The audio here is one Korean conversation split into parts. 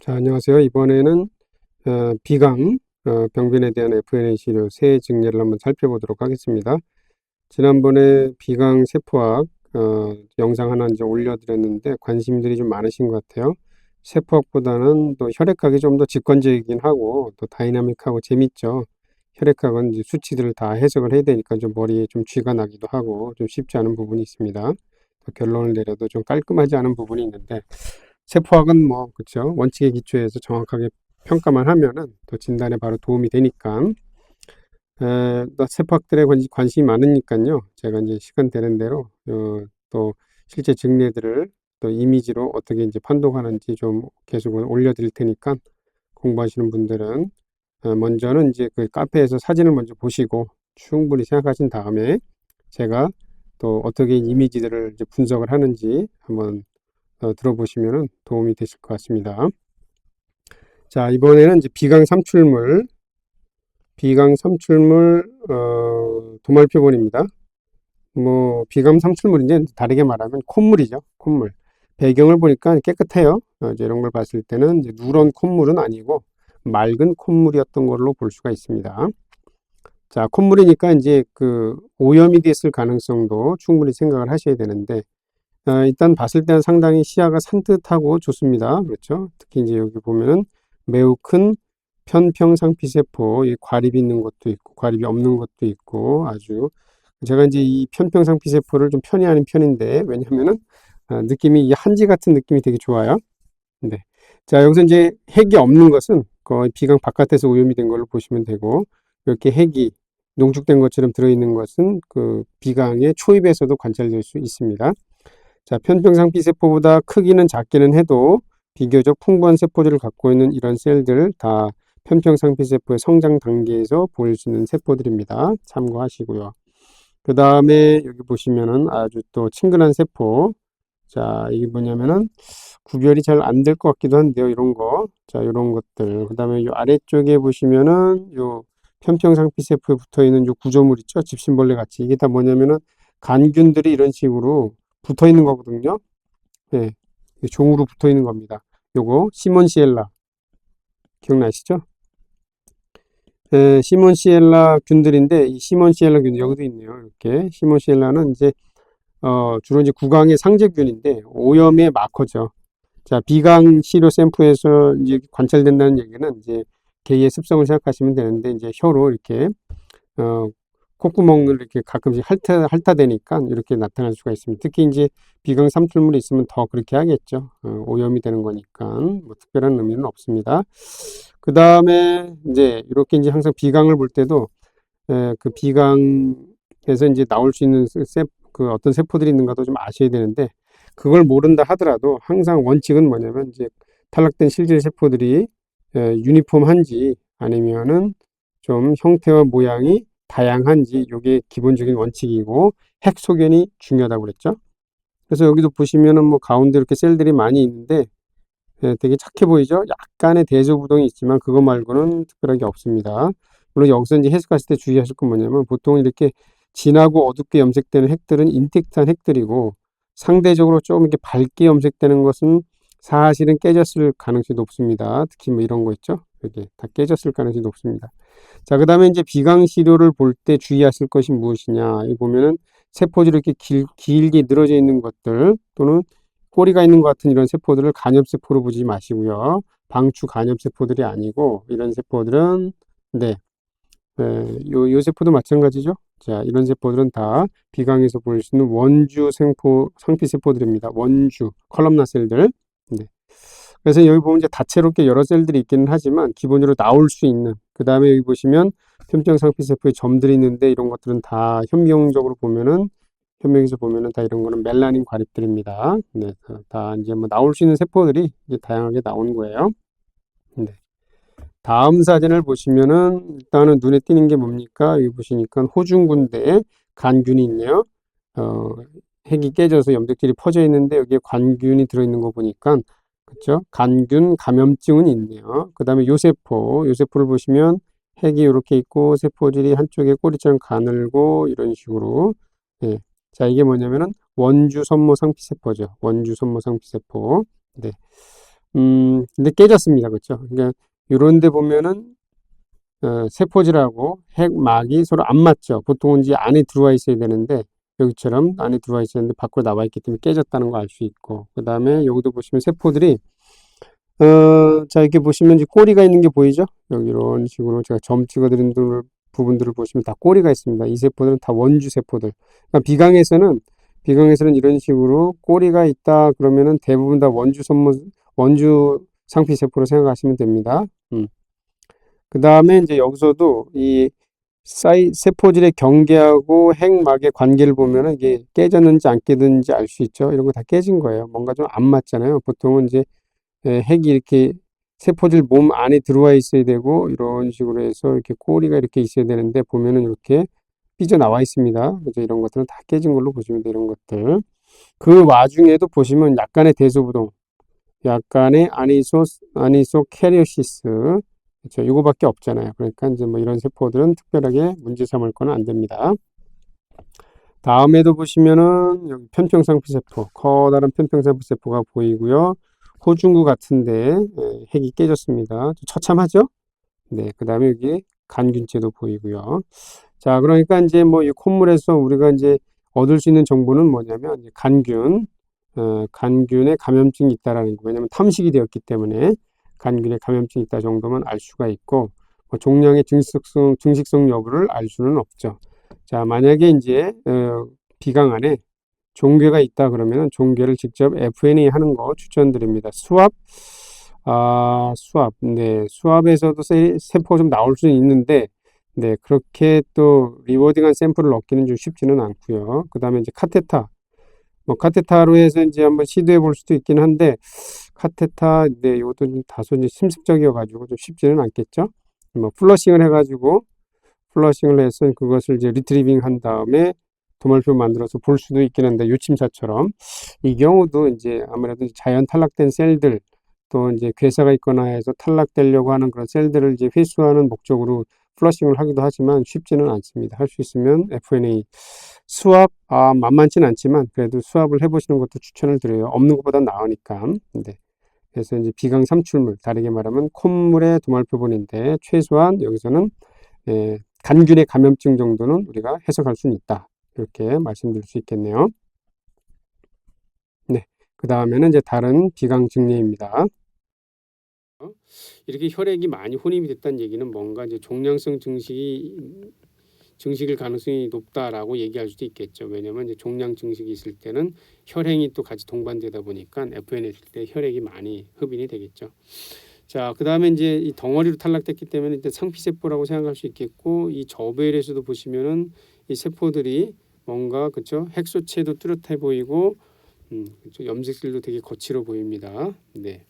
자, 안녕하세요. 이번에는 비강 병변에 대한 FNA 시료 세 증례를 한번 살펴보도록 하겠습니다. 지난번에 비강 세포학 영상 하나 이제 올려드렸는데 관심들이 좀 많으신 것 같아요. 세포학보다는 또 혈액학이 좀 더 직관적이긴 하고 또 다이나믹하고 재밌죠. 혈액학은 이제 수치들을 다 해석을 해야 되니까 좀 머리에 좀 쥐가 나기도 하고 좀 쉽지 않은 부분이 있습니다. 또 결론을 내려도 좀 깔끔하지 않은 부분이 있는데 세포학은 뭐 그렇죠. 원칙에 기초해서 정확하게 평가만 하면은 또 진단에 바로 도움이 되니까 또 세포학들에 관심이 많으니까요. 제가 이제 시간 되는 대로 또 실제 증례들을 또 이미지로 어떻게 이제 판독하는지 좀 계속 올려드릴 테니까 공부하시는 분들은 먼저는 이제 그 카페에서 사진을 먼저 보시고 충분히 생각하신 다음에 제가 또 어떻게 이미지들을 이제 분석을 하는지 한번 들어보시면 도움이 되실 것 같습니다. 자, 이번에는 이제 비강 삼출물 도말표본입니다. 뭐 비강 삼출물인데 다르게 말하면 콧물이죠. 콧물. 배경을 보니까 깨끗해요. 이제 이런 걸 봤을 때는 이제 누런 콧물은 아니고 맑은 콧물이었던 걸로 볼 수가 있습니다. 자, 콧물이니까 이제 그 오염이 됐을 가능성도 충분히 생각을 하셔야 되는데 일단 봤을 때는 상당히 시야가 산뜻하고 좋습니다. 그렇죠? 특히 이제 여기 보면은 매우 큰 편평상피세포, 이 과립이 있는 것도 있고, 과립이 없는 것도 있고, 아주 제가 이제 이 편평상피세포를 좀 편애하는 편인데, 왜냐하면은 느낌이 이 한지 같은 느낌이 되게 좋아요. 네. 자, 여기서 이제 핵이 없는 것은 거의 비강 바깥에서 오염이 된 걸로 보시면 되고, 이렇게 핵이 농축된 것처럼 들어있는 것은 그 비강의 초입에서도 관찰될 수 있습니다. 자, 편평상피세포보다 크기는 작기는 해도 비교적 풍부한 세포들을 갖고 있는 이런 셀들 다 편평상피세포의 성장 단계에서 보일 수 있는 세포들입니다. 참고하시고요. 그 다음에 여기 보시면은 아주 또 친근한 세포. 자, 이게 뭐냐면은 구별이 잘 안 될 것 같기도 한데요. 이런 거. 자, 이런 것들. 그 다음에 이 아래쪽에 보시면은 요 편평상피세포에 붙어 있는 요 구조물 있죠? 집신벌레 같이. 이게 다 뭐냐면은 간균들이 이런 식으로 붙어 있는 거거든요. 네, 종으로 붙어 있는 겁니다. 요거 시몬시엘라 기억나시죠? 시몬시엘라 균들인데 이 시몬시엘라 균 여기도 있네요. 이렇게 시몬시엘라는 이제 주로 이제 구강의 상재균인데 오염의 마커죠. 자, 비강 시료 샘플에서 이제 관찰된다는 얘기는 이제 개의 습성을 생각하시면 되는데 이제 혀로 이렇게 어, 콧구멍을 이렇게 가끔씩 핥아대니까 이렇게 나타날 수가 있습니다. 특히 이제 비강 삼출물이 있으면 더 그렇게 하겠죠. 오염이 되는 거니까 뭐 특별한 의미는 없습니다. 그 다음에 이제 이렇게 이제 항상 비강을 볼 때도 그 비강에서 이제 나올 수 있는 그 어떤 세포들이 있는가도 좀 아셔야 되는데 그걸 모른다 하더라도 항상 원칙은 뭐냐면 이제 탈락된 실질 세포들이 유니폼한지 아니면은 좀 형태와 모양이 다양한지 이게 기본적인 원칙이고 핵 소견이 중요하다고 그랬죠. 그래서 여기도 보시면은 뭐 가운데 이렇게 셀들이 많이 있는데 되게 착해 보이죠? 약간의 대조부동이 있지만 그거 말고는 특별하게 없습니다. 물론 여기서 이제 해석하실 때 주의하실 건 뭐냐면 보통 이렇게 진하고 어둡게 염색되는 핵들은 인텍트한 핵들이고 상대적으로 좀 이렇게 밝게 염색되는 것은 사실은 깨졌을 가능성이 높습니다. 특히 뭐 이런 거 있죠? 이렇게 다 깨졌을 가능성이 높습니다. 자, 그 다음에 이제 비강 시료를 볼 때 주의하실 것이 무엇이냐. 이 보면은 세포들이 이렇게 길게 늘어져 있는 것들 또는 꼬리가 있는 것 같은 이런 세포들을 간엽세포로 보지 마시고요. 방추 간엽세포들이 아니고 이런 세포들은 네, 요 세포도 마찬가지죠. 자, 이런 세포들은 다 비강에서 볼 수 있는 원주 상피세포들입니다. 원주 컬럼나 셀들. 네. 그래서 여기 보면 이제 다채롭게 여러 셀들이 있기는 하지만 기본적으로 나올 수 있는 그 다음에 여기 보시면 편평상피세포에 점들이 있는데 이런 것들은 다 현미경적으로 보면은 현미경에서 보면은 다 이런 거는 멜라닌 과립들입니다. 네, 다 이제 뭐 나올 수 있는 세포들이 이제 다양하게 나오는 거예요. 네. 다음 사진을 보시면은 일단은 눈에 띄는 게 뭡니까? 여기 보시니까 호중군대에 간균이 있네요. 어, 핵이 깨져서 염색질이 퍼져 있는데 여기에 관균이 들어있는 거 보니까 그렇죠? 간균 감염증은 있네요. 그 다음에 요세포를 보시면 핵이 이렇게 있고 세포질이 한쪽에 꼬리처럼 가늘고 이런 식으로 네. 자, 이게 뭐냐면은 원주 선모 상피세포죠. 원주 선모 상피세포. 네. 근데 깨졌습니다. 그렇죠? 그러니까 이런 데 보면은 세포질하고 핵막이 서로 안 맞죠. 보통은 이제 안에 들어와 있어야 되는데 여기처럼 안에 들어와 있었는데 밖으로 나와 있기 때문에 깨졌다는 거 알 수 있고, 그 다음에 여기도 보시면 세포들이 자, 이렇게 보시면 이제 꼬리가 있는 게 보이죠? 여기 이런 식으로 제가 점 찍어드린 부분들을 보시면 다 꼬리가 있습니다. 이 세포들은 다 원주 세포들. 그러니까 비강에서는 이런 식으로 꼬리가 있다 그러면은 대부분 다 원주 상피 세포로 생각하시면 됩니다. 그 다음에 이제 여기서도 이 세포질의 경계하고 핵막의 관계를 보면은 이게 깨졌는지 안 깨졌는지 알 수 있죠. 이런 거 다 깨진 거예요. 뭔가 좀 안 맞잖아요. 보통은 이제 핵이 이렇게 세포질 몸 안에 들어와 있어야 되고 이런 식으로 해서 이렇게 꼬리가 이렇게 있어야 되는데 보면은 이렇게 삐져나와 있습니다. 그래서 이런 것들은 다 깨진 걸로 보시면 돼요. 이런 것들. 그 와중에도 보시면 약간의 대소부동, 약간의 아니소캐리오시스, 그렇죠. 이거밖에 없잖아요. 그러니까 이제 뭐 이런 세포들은 특별하게 문제 삼을 거는 안 됩니다. 다음에도 보시면은 여기 편평상피세포, 커다란 편평상피세포가 보이고요. 호중구 같은데 핵이 깨졌습니다. 처참하죠? 네, 그 다음에 여기 간균체도 보이고요. 자, 그러니까 이제 뭐 이 콧물에서 우리가 이제 얻을 수 있는 정보는 뭐냐면 이제 간균에 감염증이 있다라는 거. 왜냐면 탐식이 되었기 때문에 간균에 감염증이 있다 정도만 알 수가 있고 뭐 종양의 증식성 여부를 알 수는 없죠. 자, 만약에 이제 비강 안에 종괴가 있다 그러면 종괴를 직접 FNA 하는 거 추천드립니다. 수압. 네, 수압에서도 세포가 좀 나올 수는 있는데, 네, 그렇게 또 리워딩한 샘플을 얻기는 좀 쉽지는 않고요. 그 다음에 이제 카테타. 뭐 카테타로 해서 이제 한번 시도해 볼 수도 있긴 한데, 네, 이것도 좀 다소 이제 심습적이어가지고 좀 쉽지는 않겠죠. 뭐 플러싱을 해서 그것을 이제 리트리빙 한 다음에 도말표 만들어서 볼 수도 있긴 한데 요침사처럼 이 경우도 이제 아무래도 자연 탈락된 셀들 또 이제 괴사가 있거나 해서 탈락되려고 하는 그런 셀들을 이제 회수하는 목적으로 플러싱을 하기도 하지만 쉽지는 않습니다. 할 수 있으면 FNA 수압 만만치는 않지만 그래도 수압을 해보시는 것도 추천을 드려요. 없는 것보다 나으니까. 네. 그래서 이제 비강 삼출물, 다르게 말하면 콧물의 도말표본인데 최소한 여기서는 간균의 감염증 정도는 우리가 해석할 수는 있다. 이렇게 말씀드릴 수 있겠네요. 네. 그 다음에는 이제 다른 비강 증례입니다. 이렇게 혈액이 많이 혼입이 됐다는 얘기는 뭔가 이제 종양성 증식일 가능성이 높다라고 얘기할 수도 있겠죠. 왜냐하면 이제 종양 증식이 있을 때는 혈행이 또 같이 동반되다 보니까 FNA 했을 때 혈액이 많이 흡인이 되겠죠. 자, 그 다음에 이제 이 덩어리로 탈락됐기 때문에 일단 상피세포라고 생각할 수 있겠고 이 저배율에서도 보시면은 이 세포들이 뭔가 그렇죠 핵소체도 뚜렷해 보이고 그렇죠? 염색질도 되게 거칠어 보입니다. 네.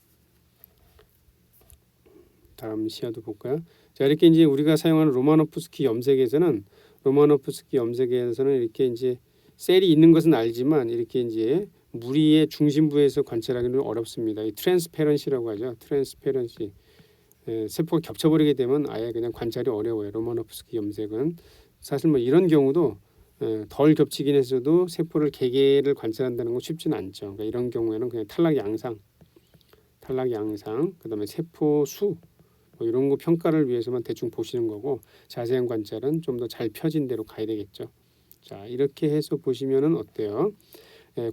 다음 시야도 볼까요? 자, 이렇게 이제 우리가 사용하는 로마노프스키 염색에서는 이렇게 이제 셀이 있는 것은 알지만 이렇게 이제 무리의 중심부에서 관찰하기는 어렵습니다. 이 트랜스페런시라고 하죠. 트랜스페런시. 세포가 겹쳐버리게 되면 아예 그냥 관찰이 어려워요. 로마노프스키 염색은 사실 뭐 이런 경우도 덜 겹치긴 했어도 세포를 개개를 관찰한다는 건 쉽지는 않죠. 그러니까 이런 경우에는 그냥 탈락 양상, 그다음에 세포 수 뭐 이런 거 평가를 위해서만 대충 보시는 거고 자세한 관찰은 좀 더 잘 펴진 대로 가야 되겠죠. 자, 이렇게 해서 보시면은 어때요?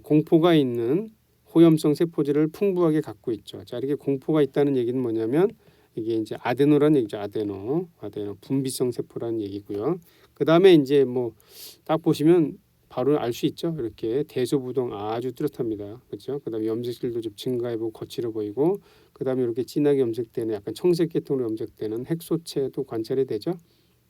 공포가 있는 호염성 세포질을 풍부하게 갖고 있죠. 자, 이렇게 공포가 있다는 얘기는 뭐냐면 이게 이제 아데노라는 얘기죠. 아데노 분비성 세포라는 얘기고요. 그 다음에 이제 뭐 딱 보시면 바로 알 수 있죠. 이렇게 대소부동 아주 뚜렷합니다. 그렇죠? 그 다음에 염색질도 좀 증가해보고 거칠어 보이고 그 다음에 이렇게 진하게 염색되는 약간 청색 계통으로 염색되는 핵소체도 관찰이 되죠.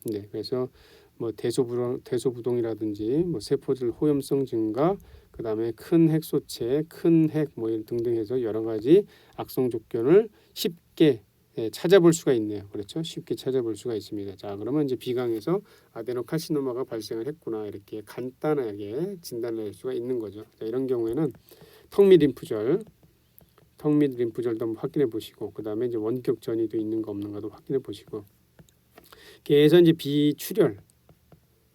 네, 그래서 뭐 대소부동이라든지 뭐 세포질 호염성 증가, 그 다음에 큰 핵소체, 큰 핵 뭐 등등해서 여러 가지 악성 조건을 쉽게 찾아볼 수가 있네요. 그렇죠? 쉽게 찾아볼 수가 있습니다. 자, 그러면 이제 비강에서 아데노카시노마가 발생을 했구나 이렇게 간단하게 진단을 할 수가 있는 거죠. 자, 이런 경우에는 턱 및 림프절도 한번 확인해 보시고 그 다음에 이제 원격 전이도 있는가 없는가도 확인해 보시고 계속 이제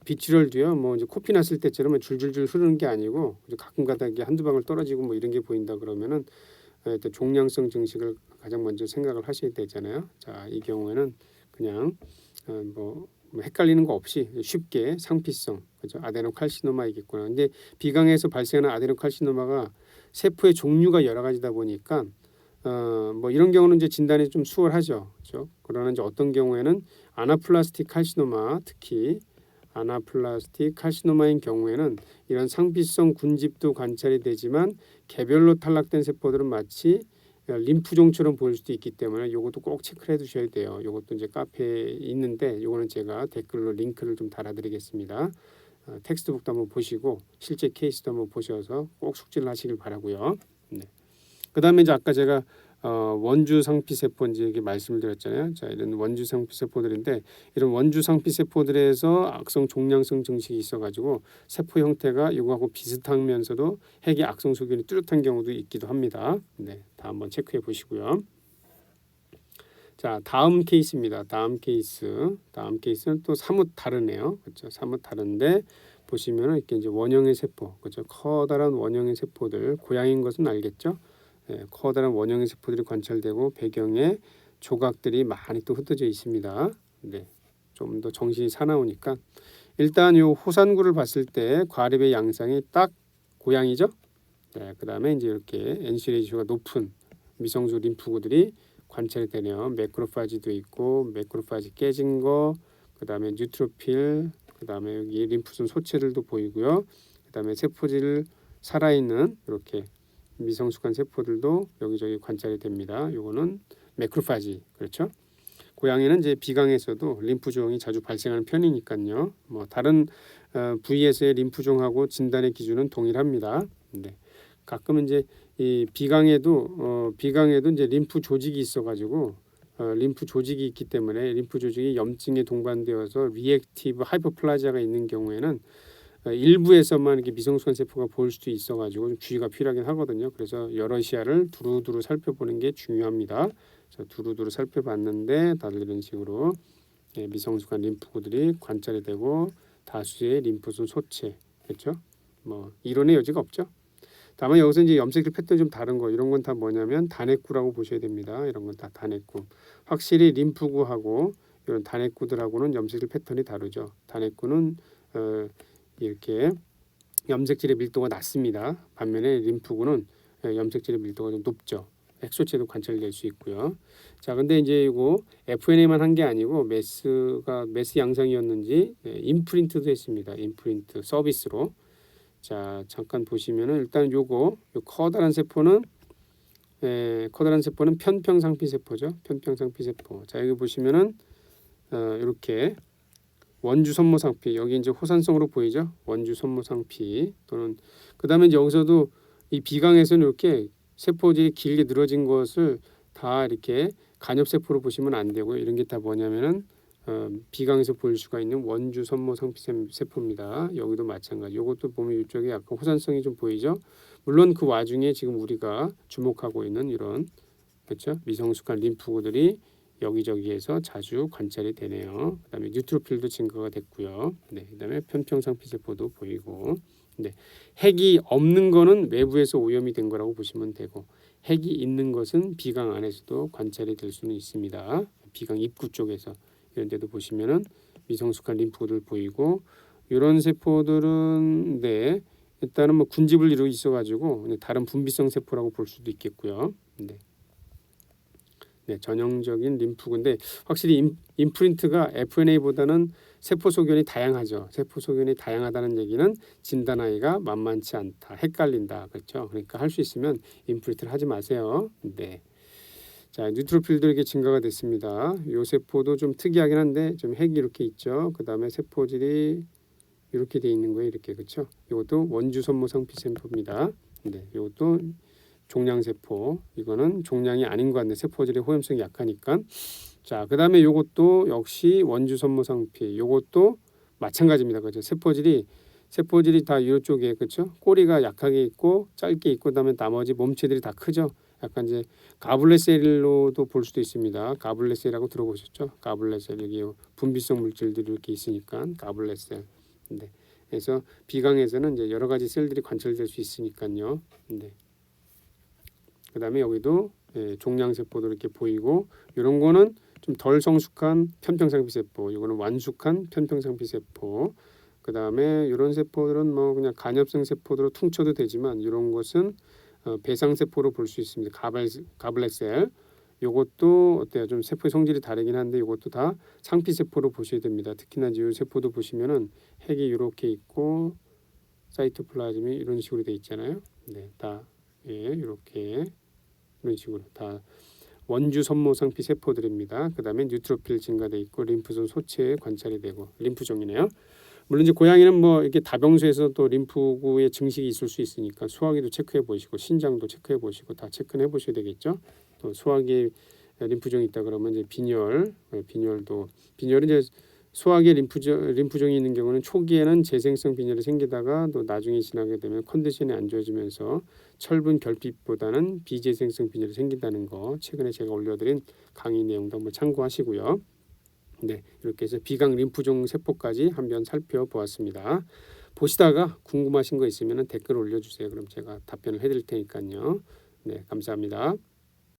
비출혈도요. 뭐 이제 코피 났을 때처럼 줄줄줄 흐르는 게 아니고 가끔 가다 이게 한두 방울 떨어지고 뭐 이런 게 보인다 그러면은 일단 종양성 증식을 가장 먼저 생각을 하셔야 되잖아요. 자, 이 경우에는 그냥 뭐 헷갈리는 거 없이 쉽게 상피성, 그죠? 아데노칼시노마이겠구나. 근데 비강에서 발생하는 아데노칼시노마가 세포의 종류가 여러 가지다 보니까 뭐 이런 경우는 이제 진단이 좀 수월하죠, 그렇죠? 그러나 이제 어떤 경우에는 아나플라스틱 칼시노마, 특히 아나플라스틱 칼시노마인 경우에는 이런 상피성 군집도 관찰이 되지만 개별로 탈락된 세포들은 마치 림프종처럼 보일 수도 있기 때문에 이것도 꼭 체크를 해두셔야 돼요. 이것도 이제 카페에 있는데 이거는 제가 댓글로 링크를 좀 달아드리겠습니다. 텍스트북도 한번 보시고 실제 케이스도 한번 보셔서 꼭 숙지를 하시길 바라고요. 네. 그다음에 이제 아까 제가 원주 상피 세포 이제 이렇게 말씀을 드렸잖아요. 자, 이런 원주 상피 세포들인데 이런 원주 상피 세포들에서 악성 종양성 증식이 있어가지고 세포 형태가 이거하고 비슷하면서도 핵의 악성 소견이 뚜렷한 경우도 있기도 합니다. 네, 다 한번 체크해 보시고요. 자, 다음 케이스입니다. 다음 케이스는 또 사뭇 다르네요. 그렇죠? 사뭇 다른데 보시면은 이렇게 이제 원형의 세포, 그렇죠? 커다란 원형의 세포들, 고양이인 것은 알겠죠? 커다란 원형의 세포들이 관찰되고 배경에 조각들이 많이 또 흩어져 있습니다. 네, 좀 더 정신이 사나우니까 일단 요 호산구를 봤을 때 과립의 양상이 딱 고양이죠. 네, 그 다음에 이제 이렇게 NC 레이쇼가 높은 미성숙 림프구들이 관찰이 되네요. 매크로파지도 있고 매크로파지 깨진 거, 그 다음에 뉴트로필, 그 다음에 여기 림프순 소체들도 보이고요. 그 다음에 세포질 살아있는 이렇게 미성숙한 세포들도 여기저기 관찰이 됩니다. 요거는 매크로파지, 그렇죠? 고양이는 이제 비강에서도 림프종이 자주 발생하는 편이니까요. 뭐 다른 부위에서의 림프종하고 진단의 기준은 동일합니다. 네. 가끔은 이제 이 비강에도 이제 림프 조직이 있어가지고 림프 조직이 있기 때문에 림프 조직이 염증에 동반되어서 리액티브 하이퍼플라지아가 있는 경우에는 일부에서만 이렇게 미성숙한 세포가 보일 수도 있어가지고 좀 주의가 필요하긴 하거든요. 그래서 여러 시야를 두루두루 살펴보는 게 중요합니다. 자, 두루두루 살펴봤는데 다들 이런 식으로 미성숙한 림프구들이 관찰이 되고 다수의 림프순 소체, 그렇죠? 뭐 이론의 여지가 없죠. 다만 여기서 이제 염색질 패턴이 좀 다른 거 이런 건 다 뭐냐면 단핵구라고 보셔야 됩니다. 이런 건 다 단핵구. 확실히 림프구하고 이런 단핵구들하고는 염색질 패턴이 다르죠. 단핵구는 이렇게 염색질의 밀도가 낮습니다. 반면에 림프구는 염색질의 밀도가 좀 높죠. 핵소체도 관찰될 수 있고요. 자, 근데 이제 이거 FNA만 한 게 아니고 메스 양상이었는지 임프린트도 했습니다. 임프린트 서비스로. 자, 잠깐 보시면은 일단 요거 요 커다란 세포는 편평상피 세포죠. 편평상피 세포. 자, 여기 보시면은 이렇게 원주 선모상피, 여기 이제 호산성으로 보이죠. 원주 선모상피 또는 그다음에 이제 여기서도 이 비강에서는 이렇게 세포질이 길게 늘어진 것을 다 이렇게 간엽세포로 보시면 안 되고요. 이런 게 다 뭐냐면은 비강에서 보일 수가 있는 원주 선모상피 세포입니다. 여기도 마찬가지. 이것도 보면 이쪽에 약간 호산성이 좀 보이죠. 물론 그 와중에 지금 우리가 주목하고 있는 이런 그렇죠? 미성숙한 림프구들이 여기저기에서 자주 관찰이 되네요. 그다음에 뉴트로필도 증가가 됐고요. 네, 그다음에 편평상피세포도 보이고, 네, 핵이 없는 거는 외부에서 오염이 된 거라고 보시면 되고, 핵이 있는 것은 비강 안에서도 관찰이 될 수는 있습니다. 비강 입구 쪽에서 이런 데도 보시면은 미성숙한 림프구들 보이고, 이런 세포들은 네, 일단은 뭐 군집을 이루고 있어가지고 다른 분비성 세포라고 볼 수도 있겠고요. 네. 네, 전형적인 림프구인데 확실히 임프린트가 FNA보다는 세포 소견이 다양하죠. 세포 소견이 다양하다는 얘기는 진단하기가 만만치 않다, 헷갈린다, 그렇죠. 그러니까 할 수 있으면 임프린트를 하지 마세요. 네. 자, 뉴트로필도 이렇게 증가가 됐습니다. 이 세포도 좀 특이하긴 한데 좀 핵이 이렇게 있죠. 그 다음에 세포질이 이렇게 돼 있는 거예요. 이렇게 그렇죠. 이것도 원주 선모상피 세포입니다. 네, 이것도 종양세포, 이거는 종양이 아닌 것 같네. 세포질의 호염성이 약하니까. 자, 그 다음에 요것도 역시 원주 선모상피, 요것도 마찬가지입니다. 그죠? 세포질이 다 이쪽에 그렇죠? 꼬리가 약하게 있고 짧게 있고 그다음에 나머지 몸체들이 다 크죠. 약간 이제 가블레셀로도 볼 수도 있습니다. 가블레셀이라고 들어보셨죠? 가블레셀 여기 분비성 물질들이 이렇게 있으니까 가블레셀. 네. 그래서 비강에서는 이제 여러 가지 셀들이 관찰될 수 있으니까요. 네. 그 다음에 여기도 종양세포도 이렇게 보이고, 이런 거는 좀 덜 성숙한 편평상피세포, 이거는 완숙한 편평상피세포. 그 다음에 이런 세포들은 뭐 그냥 간엽성 세포로 퉁쳐도 되지만, 이런 것은 배상세포로 볼 수 있습니다. 가블렛셀. 요것도 어때요? 좀 세포의 성질이 다르긴 한데 이것도 다 상피세포로 보셔야 됩니다. 특히나 이 세포도 보시면은 핵이 이렇게 있고 사이토플라즘이 이런 식으로 돼 있잖아요. 네, 다 이렇게 이런 식으로 다 원주 섬모 상피 세포들입니다. 그 다음에 뉴트로필 증가돼 있고 림프존 소체 관찰이 되고 림프종이네요. 물론 이제 고양이는 뭐 이렇게 다병수에서 또 림프구의 증식이 있을 수 있으니까 소화기도 체크해 보시고 신장도 체크해 보시고 다 체크해 보셔야 되겠죠. 또 소화기에 림프종이 있다 그러면 이제 빈혈은 이제 소화기에 림프종이 있는 경우는 초기에는 재생성 빈혈이 생기다가 또 나중에 지나게 되면 컨디션이 안 좋아지면서 철분 결핍보다는 비재생성 빈혈이 생긴다는 거 최근에 제가 올려드린 강의 내용도 한번 참고하시고요. 네, 이렇게 해서 비강 림프종 세포까지 한번 살펴보았습니다. 보시다가 궁금하신 거 있으면 댓글 올려주세요. 그럼 제가 답변을 해드릴 테니까요. 네, 감사합니다.